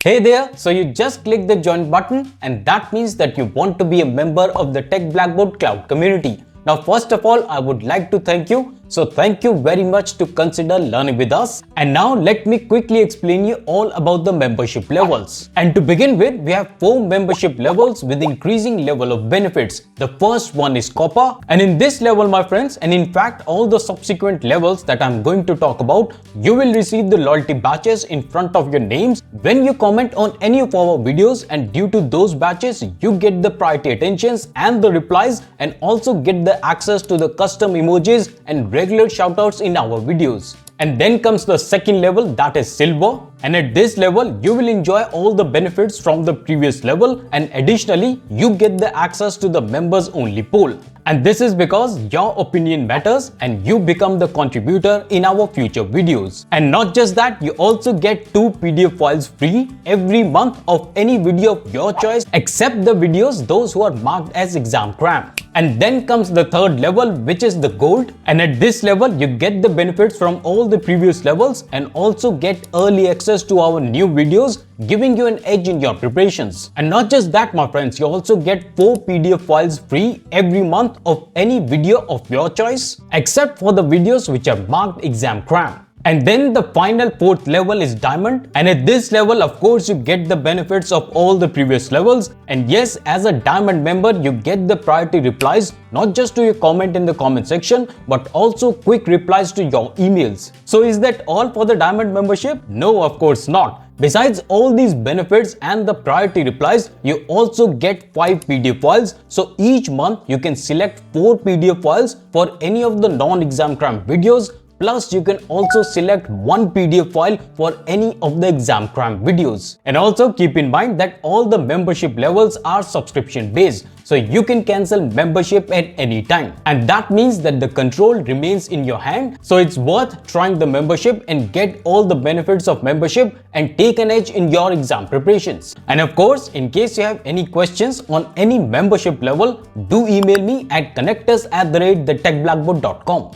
Hey there, so you just click the join button and that means that you want to be a member of the Tech Blackboard Cloud community. Now first of all, I would like to thank you. So thank you very much to consider learning with us. And now let me quickly explain you all about the membership levels. And to begin with, we have 4 membership levels with increasing level of benefits. The first one is Coppa, and in this level, my friends, and in fact all the subsequent levels that I'm going to talk about, you will receive the loyalty badges in front of your names when you comment on any of our videos, and due to those badges you get the priority attentions and the replies, and also get the access to the custom emojis and regular shoutouts in our videos. And then comes the second level, that is Silver. And at this level, you will enjoy all the benefits from the previous level, and additionally, you get the access to the members only poll. And this is because your opinion matters and you become the contributor in our future videos. And not just that, you also get 2 PDF files free every month of any video of your choice, except the videos those who are marked as Exam Cram. And then comes the third level, which is the Gold. And at this level, you get the benefits from all the previous levels and also get early access to our new videos, giving you an edge in your preparations. And not just that, my friends, you also get 4 PDF files free every month of any video of your choice, except for the videos which are marked Exam Cram. And then the final 4th level is Diamond, and at this level, of course, you get the benefits of all the previous levels. And yes, as a Diamond member, you get the priority replies not just to your comment in the comment section, but also quick replies to your emails. So is that all for the Diamond membership? No, of course not. Besides all these benefits and the priority replies, you also get 5 PDF files. So each month you can select 4 PDF files for any of the non-Exam Cram videos. Plus, you can also select 1 PDF file for any of the Exam Cram videos. And also keep in mind that all the membership levels are subscription based, so you can cancel membership at any time. And that means that the control remains in your hand. So it's worth trying the membership and get all the benefits of membership and take an edge in your exam preparations. And of course, in case you have any questions on any membership level, do email me at connectus@thetechblackboard.com.